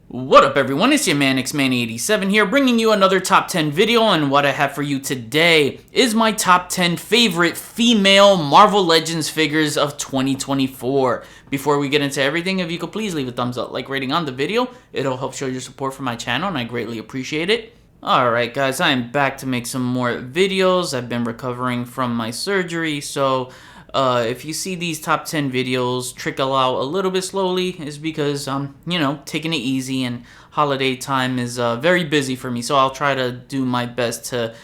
What up everyone, it's your man Xmanny87 here, bringing you another top 10 video, and what I have for you today is my top 10 favorite female Marvel Legends figures of 2024. Before we get into everything, if you could please leave a thumbs up, like rating on the video, it'll help show your support for my channel and I greatly appreciate it. Alright guys, I am back to make some more videos. I've been recovering from my surgery, so if you see these top 10 videos trickle out a little bit slowly, is because I'm, taking it easy, and holiday time is very busy for me, so I'll try to do my best to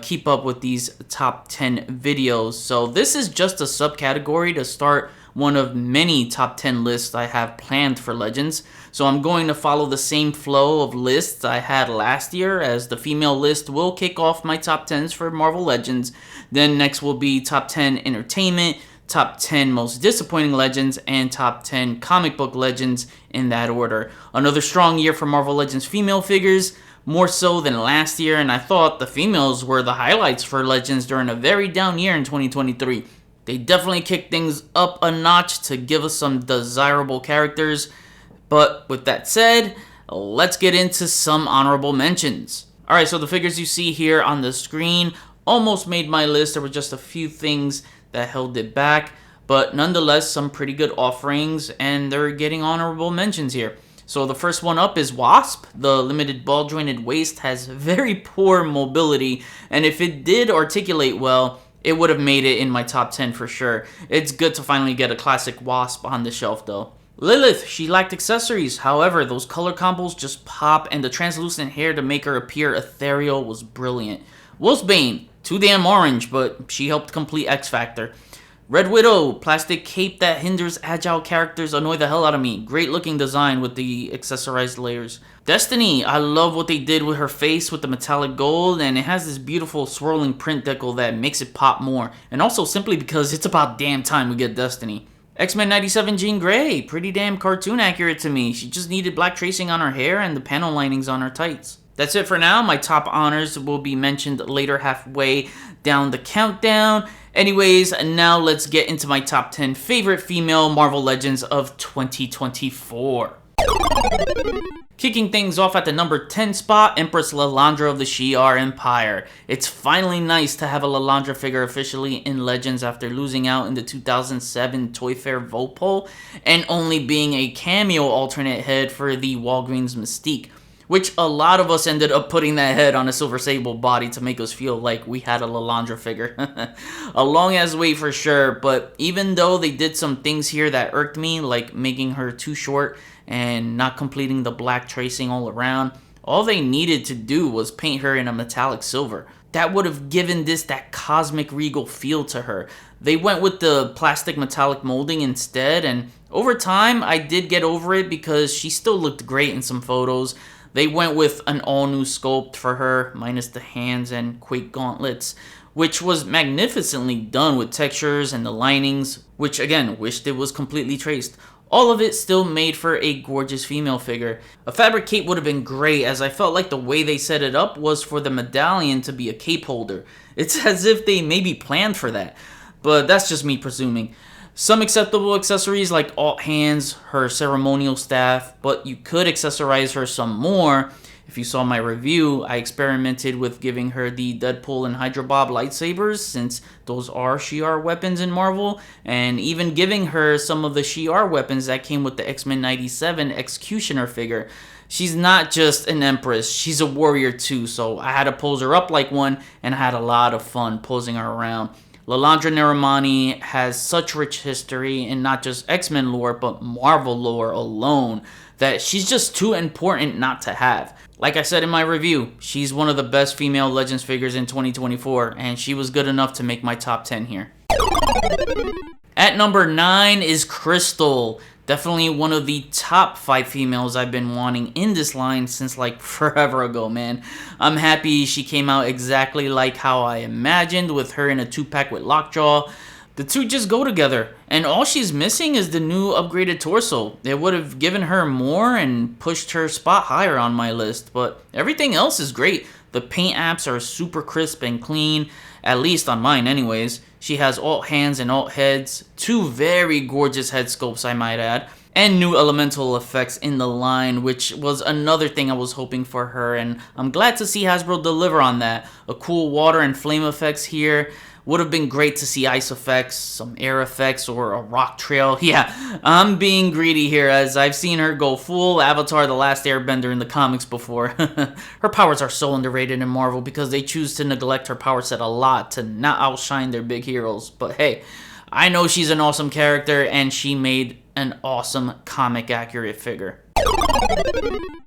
keep up with these top 10 videos. So this is just a subcategory to start one of many top 10 lists I have planned for Legends. So I'm going to follow the same flow of lists I had last year, as the female list will kick off my top 10s for Marvel Legends. Then next will be top 10 entertainment, top 10 most disappointing Legends, and top 10 comic book Legends, in that order. Another strong year for Marvel Legends female figures, more so than last year, and I thought the females were the highlights for Legends during a very down year in 2023. They definitely kicked things up a notch to give us some desirable characters. But with that said, let's get into some honorable mentions. Alright, so the figures you see here on the screen almost made my list. There were just a few things that held it back, but nonetheless some pretty good offerings, and they're getting honorable mentions here. So the first one up is Wasp. The limited ball jointed waist has very poor mobility, and if it did articulate well, it would have made it in my top 10 for sure. It's good to finally get a classic Wasp on the shelf though. Lilith, she lacked accessories, however those color combos just pop, and the translucent hair to make her appear ethereal was brilliant. Wolfsbane, too damn orange, but she helped complete X Factor. Red Widow, plastic cape that hinders agile characters annoy the hell out of me. Great looking design with the accessorized layers. Destiny, I love what they did with her face with the metallic gold, and it has this beautiful swirling print decal that makes it pop more. And also simply because it's about damn time we get Destiny. X-Men 97 Jean Grey, pretty damn cartoon accurate to me. She just needed black tracing on her hair and the panel linings on her tights. That's it for now. My top honors will be mentioned later, halfway down the countdown. Anyways, now let's get into my top 10 favorite female Marvel Legends of 2024. Kicking things off at the number 10 spot, Empress Lilandra of the Shi'ar Empire. It's finally nice to have a Lilandra figure officially in Legends after losing out in the 2007 Toy Fair vote poll and only being a cameo alternate head for the Walgreens Mystique, which a lot of us ended up putting that head on a Silver Sable body to make us feel like we had a Lilandra figure. A long ass wait for sure, but even though they did some things here that irked me, like making her too short and not completing the black tracing all around, all they needed to do was paint her in a metallic silver. That would have given this that cosmic regal feel to her. They went with the plastic metallic molding instead, and over time I did get over it because she still looked great in some photos. They went with an all-new sculpt for her, minus the hands and Quake gauntlets, which was magnificently done with textures and the linings, which again, wished it was completely traced. All of it still made for a gorgeous female figure. A fabric cape would have been great, as I felt like the way they set it up was for the medallion to be a cape holder. It's as if they maybe planned for that, but that's just me presuming. Some acceptable accessories like alt hands, her ceremonial staff, but you could accessorize her some more. If you saw my review, I experimented with giving her the Deadpool and Hydra Bob lightsabers, since those are Shi'ar weapons in Marvel, and even giving her some of the Shi'ar weapons that came with the X-Men 97 Executioner figure. She's not just an Empress, she's a warrior too, so I had to pose her up like one, and I had a lot of fun posing her around. Lilandra Neramani has such rich history in not just X-Men lore, but Marvel lore alone, that she's just too important not to have. Like I said in my review, she's one of the best female Legends figures in 2024, and she was good enough to make my top 10 here. At number 9 is Crystal. Definitely one of the top 5 females I've been wanting in this line since like forever ago, man. I'm happy she came out exactly like how I imagined, with her in a 2-pack with Lockjaw. The two just go together, and all she's missing is the new upgraded torso. It would have given her more and pushed her spot higher on my list, but everything else is great. The paint apps are super crisp and clean, at least on mine anyways. She has alt hands and alt heads, 2 very gorgeous head sculpts I might add. and new elemental effects in the line, which was another thing I was hoping for her, and I'm glad to see Hasbro deliver on that. A cool water and flame effects here. Would have been great to see ice effects, some air effects, or a rock trail. Yeah, I'm being greedy here, as I've seen her go full Avatar The Last Airbender in the comics before. Her powers are so underrated in Marvel because they choose to neglect her power set a lot to not outshine their big heroes. But hey, I know she's an awesome character, and she made an awesome comic accurate figure.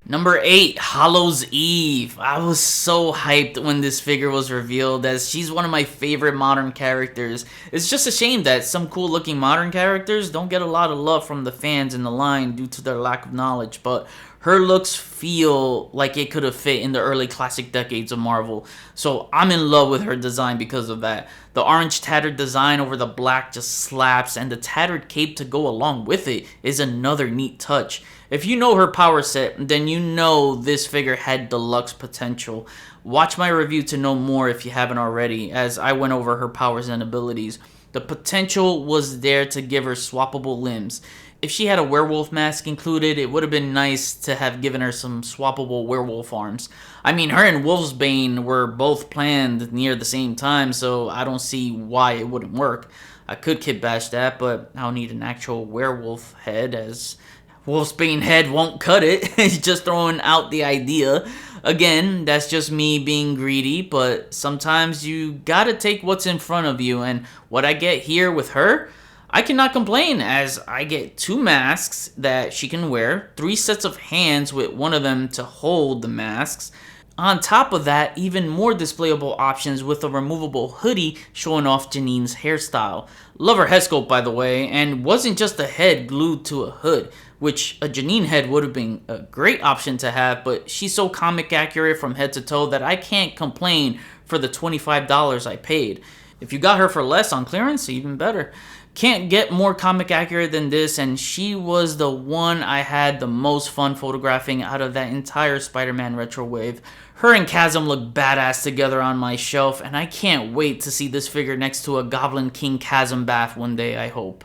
Number 8, Hallows' Eve. I was so hyped when this figure was revealed, as she's one of my favorite modern characters. It's just a shame that some cool looking modern characters don't get a lot of love from the fans in the line due to their lack of knowledge, but her looks feel like it could have fit in the early classic decades of Marvel, so I'm in love with her design because of that. The orange tattered design over the black just slaps, and the tattered cape to go along with it is another neat touch. If you know her power set, then you know this figure had deluxe potential. Watch my review to know more if you haven't already, as I went over her powers and abilities. The potential was there to give her swappable limbs. If she had a werewolf mask included, it would have been nice to have given her some swappable werewolf arms. I mean, her and Wolfsbane were both planned near the same time, so I don't see why it wouldn't work. I could kit bash that, but I'll need an actual werewolf head, as Wolfsbane head won't cut it. It's just throwing out the idea. Again, that's just me being greedy, but sometimes you gotta take what's in front of you, and what I get here with her, I cannot complain, as I get 2 masks that she can wear, 3 sets of hands with one of them to hold the masks. On top of that, even more displayable options with a removable hoodie showing off Janine's hairstyle. Love her head sculpt, by the way, and wasn't just a head glued to a hood, which a Janine head would have been a great option to have, but she's so comic accurate from head to toe that I can't complain for the $25 I paid. If you got her for less on clearance, even better. Can't get more comic accurate than this, and she was the one I had the most fun photographing out of that entire Spider-Man retro wave. Her and Chasm look badass together on my shelf, and I can't wait to see this figure next to a Goblin King Chasm Bath one day, I hope.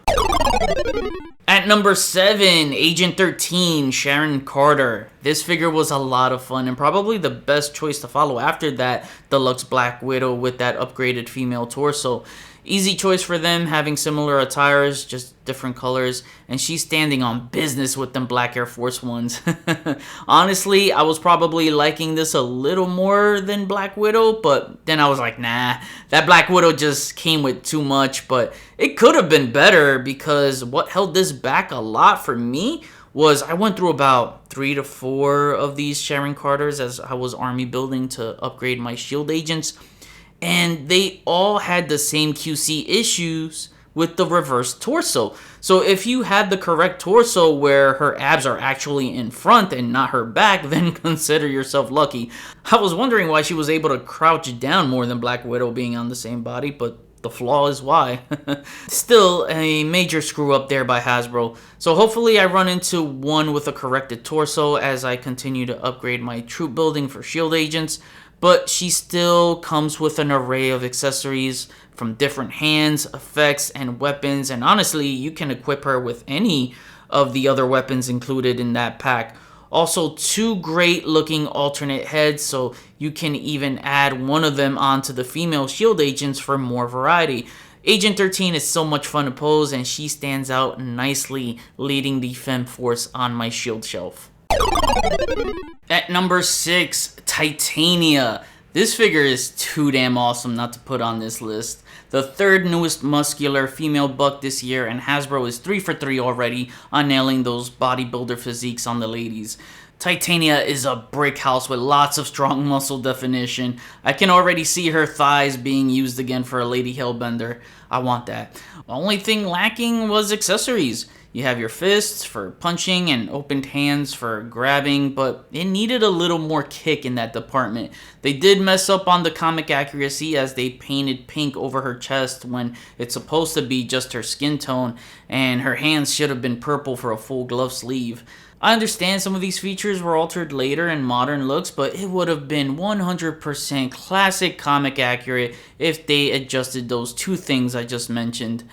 At number 7, Agent 13, Sharon Carter. This figure was a lot of fun and probably the best choice to follow after that deluxe Black Widow with that upgraded female torso. Easy choice for them, having similar attires, just different colors, and she's standing on business with them black Air Force Ones. Honestly, I was probably liking this a little more than Black Widow, but then I was like, nah, that Black Widow just came with too much, but it could have been better, because what held this back a lot for me was I went through about 3 to 4 of these Sharon Carters as I was army building to upgrade my shield agents, and they all had the same QC issues with the reverse torso. So if you had the correct torso where her abs are actually in front and not her back, then consider yourself lucky. I was wondering why she was able to crouch down more than Black Widow being on the same body, but the flaw is why. Still a major screw up there by Hasbro. So hopefully I run into one with a corrected torso as I continue to upgrade my troop building for shield agents. But she still comes with an array of accessories from different hands, effects, and weapons, and honestly, you can equip her with any of the other weapons included in that pack. Also, 2 great looking alternate heads, so you can even add one of them onto the female shield agents for more variety. Agent 13 is so much fun to pose, and she stands out nicely leading the Fem Force on my shield shelf. At number 6, Titania. This figure is too damn awesome not to put on this list. The 3rd newest muscular female buck this year, and Hasbro is 3 for 3 already on nailing those bodybuilder physiques on the ladies. Titania is a brick house with lots of strong muscle definition. I can already see her thighs being used again for a Lady Hellbender. I want that. The only thing lacking was accessories. You have your fists for punching and opened hands for grabbing, but it needed a little more kick in that department. They did mess up on the comic accuracy as they painted pink over her chest when it's supposed to be just her skin tone, and her hands should have been purple for a full glove sleeve. I understand some of these features were altered later in modern looks, but it would have been 100% classic comic accurate if they adjusted those 2 things I just mentioned.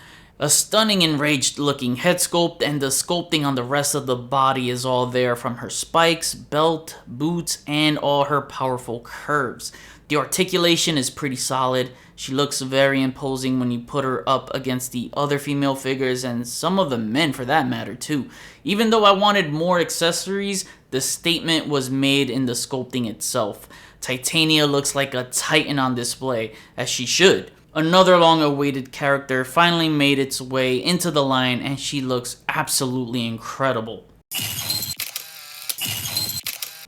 A stunning enraged looking head sculpt, and the sculpting on the rest of the body is all there, from her spikes, belt, boots, and all her powerful curves. The articulation is pretty solid. She looks very imposing when you put her up against the other female figures, and some of the men for that matter too. Even though I wanted more accessories, the statement was made in the sculpting itself. Titania looks like a titan on display, as she should. Another long-awaited character finally made its way into the line, and she looks absolutely incredible.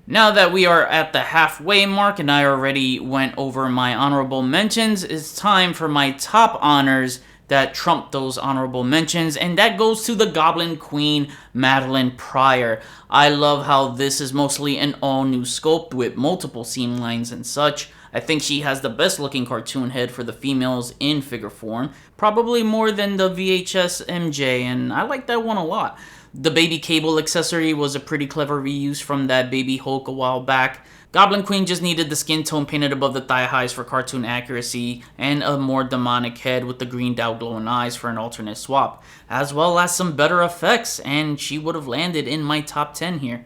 Now that we are at the halfway mark and I already went over my honorable mentions, it's time for my top honors that trump those honorable mentions, and that goes to the Goblin Queen, Madeline Pryor. I love how this is mostly an all-new sculpt with multiple seam lines and such. I think she has the best looking cartoon head for the females in figure form, probably more than the VHS MJ, and I like that one a lot. The baby cable accessory was a pretty clever reuse from that baby Hulk a while back. Goblin Queen just needed the skin tone painted above the thigh highs for cartoon accuracy, and a more demonic head with the greened out glowing eyes for an alternate swap, as well as some better effects, and she would have landed in my top 10 here.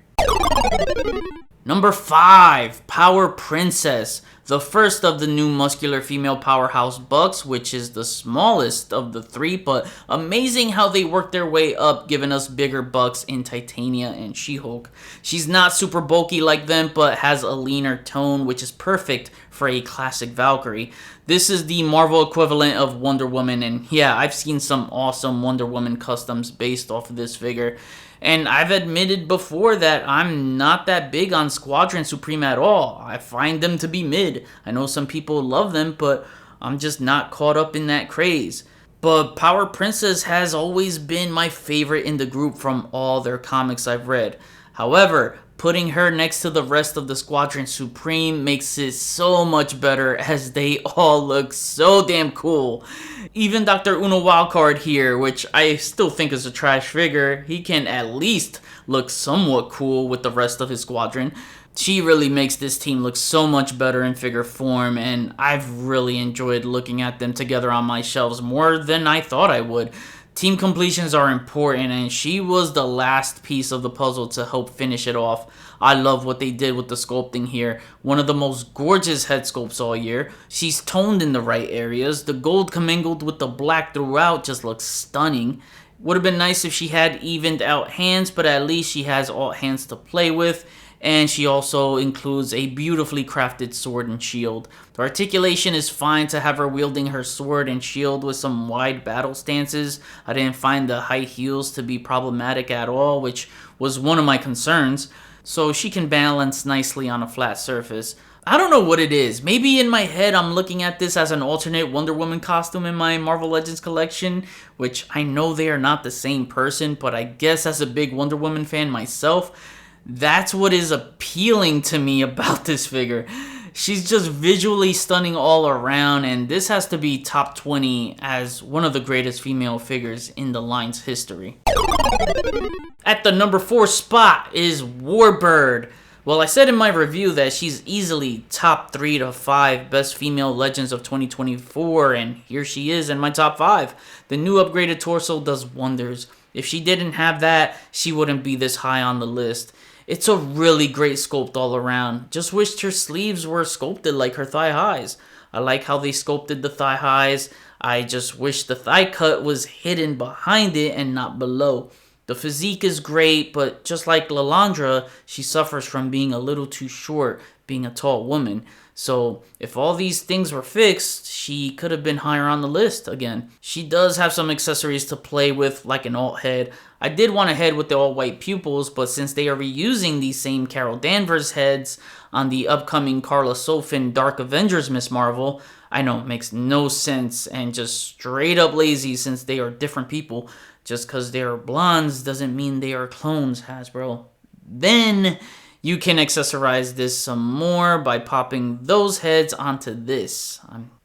Number 5, Power Princess, the first of the new muscular female powerhouse bucks, which is the smallest of the three, but amazing how they work their way up, giving us bigger bucks in Titania and She-Hulk. She's not super bulky like them, but has a leaner tone, which is perfect for a classic Valkyrie. This is the Marvel equivalent of Wonder Woman, and yeah, I've seen some awesome Wonder Woman customs based off of this figure. And I've admitted before that I'm not that big on Squadron Supreme at all. I find them to be mid. I know some people love them, but I'm just not caught up in that craze. But Power Princess has always been my favorite in the group from all their comics I've read. However, putting her next to the rest of the Squadron Supreme makes it so much better, as they all look so damn cool. Even Dr. Uno Wildcard here, which I still think is a trash figure, he can at least look somewhat cool with the rest of his squadron. She really makes this team look so much better in figure form, and I've really enjoyed looking at them together on my shelves more than I thought I would. Team completions are important, and she was the last piece of the puzzle to help finish it off. I love what they did with the sculpting here. One of the most gorgeous head sculpts all year. She's toned in the right areas. The gold commingled with the black throughout just looks stunning. Would have been nice if she had evened out hands, but at least she has all hands to play with. And she also includes a beautifully crafted sword and shield. The articulation is fine to have her wielding her sword and shield with some wide battle stances. I didn't find the high heels to be problematic at all, which was one of my concerns. So she can balance nicely on a flat surface. I don't know what it is. Maybe in my head I'm looking at this as an alternate Wonder Woman costume in my Marvel Legends collection, which I know they are not the same person, but I guess as a big Wonder Woman fan myself, that's what is appealing to me about this figure. She's just visually stunning all around, and this has to be top 20 as one of the greatest female figures in the line's history. At the number 4 spot is Warbird. Well, I said in my review that she's easily top 3 to 5 best female legends of 2024, and here she is in my top 5. The new upgraded torso does wonders. If she didn't have that, she wouldn't be this high on the list. It's a really great sculpt all around. Just wished her sleeves were sculpted like her thigh highs. I like how they sculpted the thigh highs. I just wish the thigh cut was hidden behind it and not below. The physique is great, but just like Lilandra, she suffers from being a little too short, being a tall woman. So if all these things were fixed, she could have been higher on the list again. She does have some accessories to play with, like an alt head. I did want a head with the all-white pupils, but since they are reusing these same Carol Danvers heads on the upcoming Carla Sofin Dark Avengers Miss Marvel, I know it makes no sense and just straight up lazy since they are different people. Just because they are blondes doesn't mean they are clones, Hasbro. Then you can accessorize this some more by popping those heads onto this.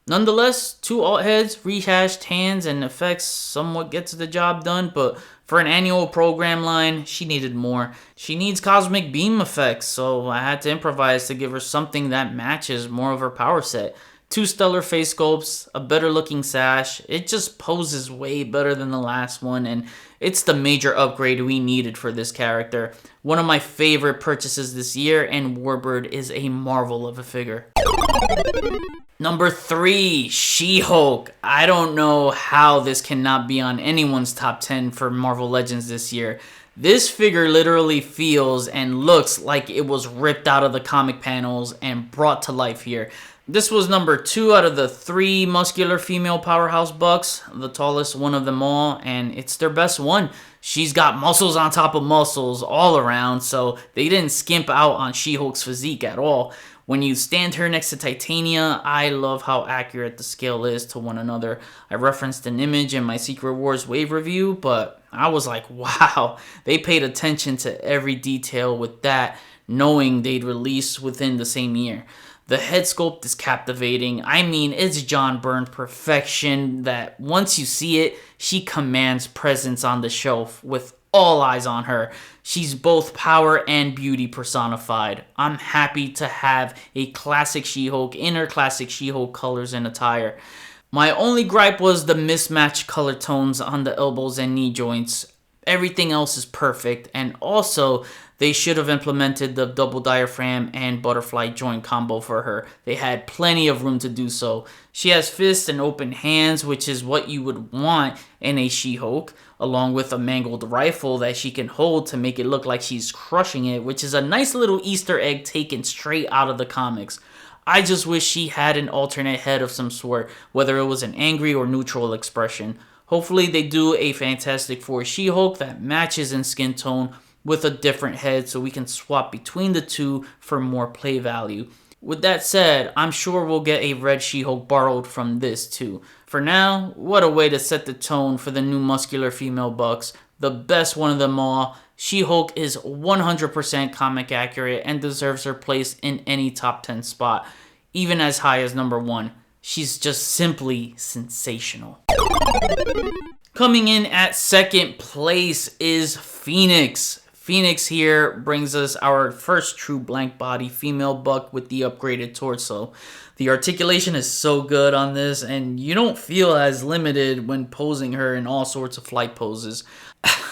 Nonetheless, 2 alt heads, rehashed hands, and effects somewhat gets the job done, but for an annual program line, she needed more. She needs cosmic beam effects, so I had to improvise to give her something that matches more of her power set. Two stellar face sculpts, a better looking sash. It just poses way better than the last one, and it's the major upgrade we needed for this character. One of my favorite purchases this year, and Warbird is a marvel of a figure. Number 3, She-Hulk. I don't know how this cannot be on anyone's top 10 for Marvel Legends this year. This figure literally feels and looks like it was ripped out of the comic panels and brought to life here. This was number 2 out of the 3 muscular female powerhouse bucks, the tallest one of them all, and it's their best one. She's got muscles on top of muscles all around, so they didn't skimp out on She-Hulk's physique at all. When you stand her next to Titania, I love how accurate the scale is to one another. I referenced an image in my Secret Wars wave review, but I was like, wow, they paid attention to every detail with that, knowing they'd release within the same year. The head sculpt is captivating. I mean, it's John Byrne perfection that once you see it, she commands presence on the shelf with all eyes on her. She's both power and beauty personified. I'm happy to have a classic She-Hulk in her classic She-Hulk colors and attire. My only gripe was the mismatched color tones on the elbows and knee joints. Everything else is perfect, and also they should have implemented the double diaphragm and butterfly joint combo for her. They had plenty of room to do so. She has fists and open hands, which is what you would want in a She-Hulk, along with a mangled rifle that she can hold to make it look like she's crushing it, which is a nice little Easter egg taken straight out of the comics. I just wish she had an alternate head of some sort, whether it was an angry or neutral expression. Hopefully they do a Fantastic Four She-Hulk that matches in skin tone with a different head so we can swap between the two for more play value. With that said, I'm sure we'll get a red She-Hulk borrowed from this too. For now, what a way to set the tone for the new muscular female bucks. The best one of them all. She-Hulk is 100% comic accurate and deserves her place in any top 10 spot, even as high as number 1. She's just simply sensational. Coming in at second place is Phoenix. Phoenix here brings us our first true blank body female buck with the upgraded torso. The articulation is so good on this, and you don't feel as limited when posing her in all sorts of flight poses.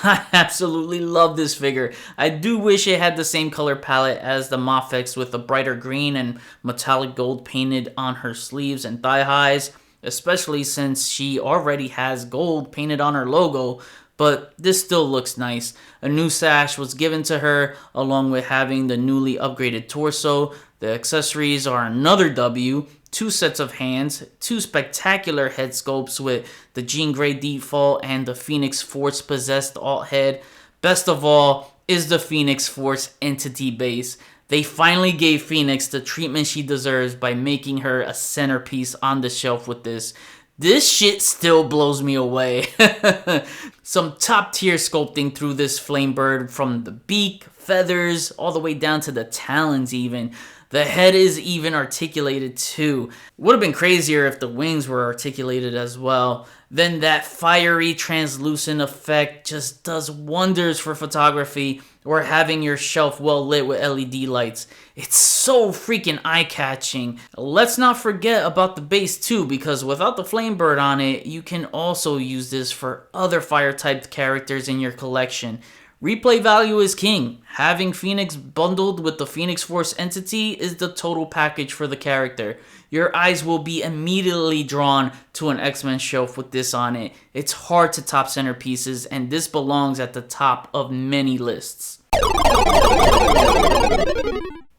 I absolutely love this figure. I do wish it had the same color palette as the Mafex with a brighter green and metallic gold painted on her sleeves and thigh highs, especially since she already has gold painted on her logo, but this still looks nice. A new sash was given to her along with having the newly upgraded torso. The accessories are another W, 2 sets of hands, 2 spectacular head sculpts with the Jean Grey default and the Phoenix Force possessed alt head. Best of all is the Phoenix Force entity base. They finally gave Phoenix the treatment she deserves by making her a centerpiece on the shelf with this. This shit still blows me away. Some top tier sculpting through this Flamebird, from the beak, feathers, all the way down to the talons even. The head is even articulated too. Would have been crazier if the wings were articulated as well. Then that fiery translucent effect just does wonders for photography or having your shelf well lit with LED lights. It's so freaking eye-catching. Let's not forget about the base too, because without the Flamebird on it, you can also use this for other fire-typed characters in your collection. Replay value is king. Having Phoenix bundled with the Phoenix Force entity is the total package for the character. Your eyes will be immediately drawn to an X-Men shelf with this on it. It's hard to top centerpieces, and this belongs at the top of many lists.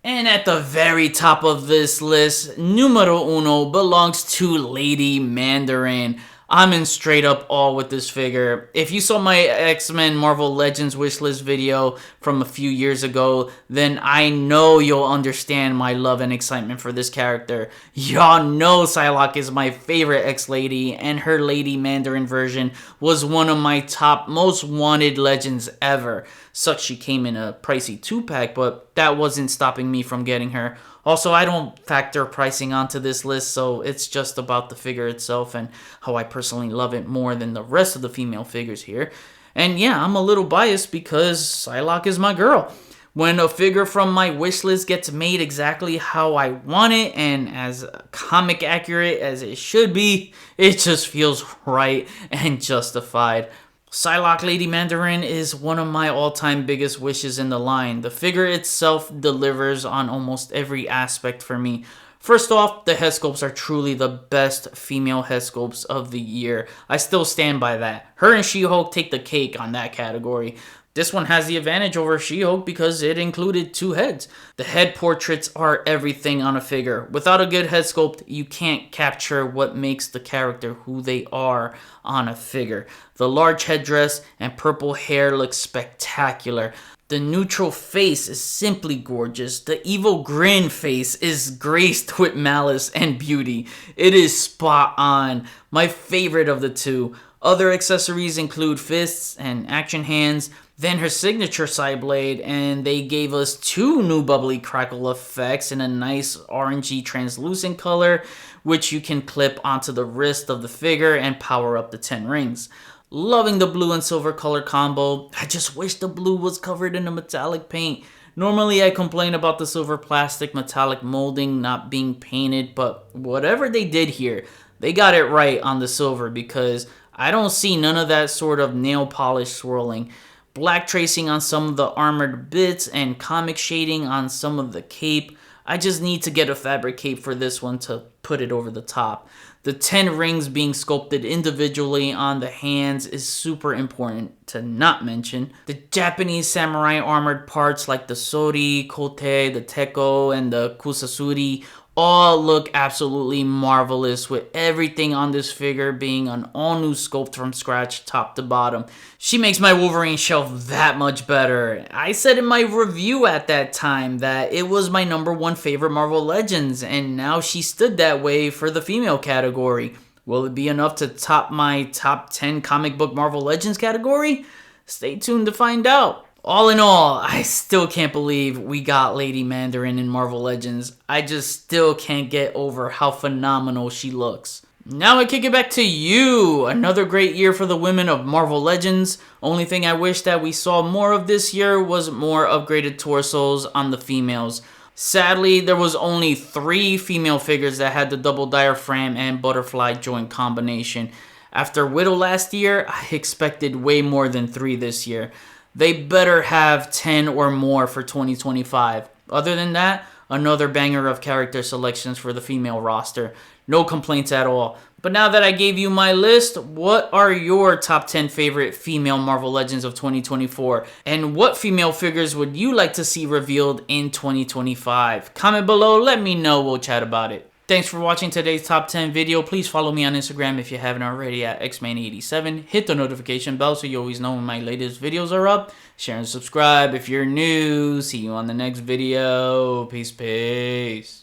And at the very top of this list, numero uno belongs to Lady Mandarin. I'm in straight up awe with this figure. If you saw my X-Men Marvel Legends wishlist video from a few years ago, then I know you'll understand my love and excitement for this character. Y'all know Psylocke is my favorite X-Lady, and her Lady Mandarin version was one of my top most wanted legends ever. Sucks she came in a pricey 2-pack, but that wasn't stopping me from getting her. Also, I don't factor pricing onto this list, so it's just about the figure itself and how I personally love it more than the rest of the female figures here. And yeah, I'm a little biased because Psylocke is my girl. When a figure from my wish list gets made exactly how I want it and as comic accurate as it should be, it just feels right and justified. Psylocke Lady Mandarin is one of my all-time biggest wishes in the line. The figure itself delivers on almost every aspect for me. First off, the head sculpts are truly the best female head sculpts of the year. I still stand by that. Her and She-Hulk take the cake on that category. This one has the advantage over She-Hulk because it included 2 heads. The head portraits are everything on a figure. Without a good head sculpt, you can't capture what makes the character who they are on a figure. The large headdress and purple hair look spectacular. The neutral face is simply gorgeous. The evil grin face is graced with malice and beauty. It is spot on. My favorite of the 2. Other accessories include fists and action hands, then her signature side blade, and they gave us 2 new bubbly crackle effects in a nice orangey translucent color, which you can clip onto the wrist of the figure and power up the 10 rings. Loving the blue and silver color combo. I just wish the blue was covered in a metallic paint. Normally I complain about the silver plastic metallic molding not being painted, but whatever they did here, they got it right on the silver because I don't see none of that sort of nail polish swirling. Black tracing on some of the armored bits and comic shading on some of the cape. I just need to get a fabric cape for this one to put it over the top. The 10 rings being sculpted individually on the hands is super important to not mention. The Japanese samurai armored parts like the Sori, Kote, the Teko, and the Kusasuri all look absolutely marvelous, with everything on this figure being an all new sculpt from scratch top to bottom. She makes my Wolverine shelf that much better. I said in my review at that time that it was my #1 favorite Marvel Legends, and now she stood that way for the female category. Will it be enough to top my top 10 comic book Marvel Legends category? Stay tuned to find out. All in all, I still can't believe we got Lady Mandarin in Marvel Legends. I just still can't get over how phenomenal she looks. Now I kick it back to you. Another great year for the women of Marvel Legends. Only thing I wish that we saw more of this year was more upgraded torsos on the females. Sadly, there was only 3 female figures that had the double diaphragm and butterfly joint combination. After Widow last year, I expected way more than 3 this year. They better have 10 or more for 2025. Other than that, another banger of character selections for the female roster. No complaints at all. But now that I gave you my list, what are your top 10 favorite female Marvel Legends of 2024? And what female figures would you like to see revealed in 2025? Comment below, let me know, we'll chat about it. Thanks for watching today's top 10 video. Please follow me on Instagram if you haven't already at xman87. Hit the notification bell so you always know when my latest videos are up. Share and subscribe if you're new. See you on the next video. Peace, peace.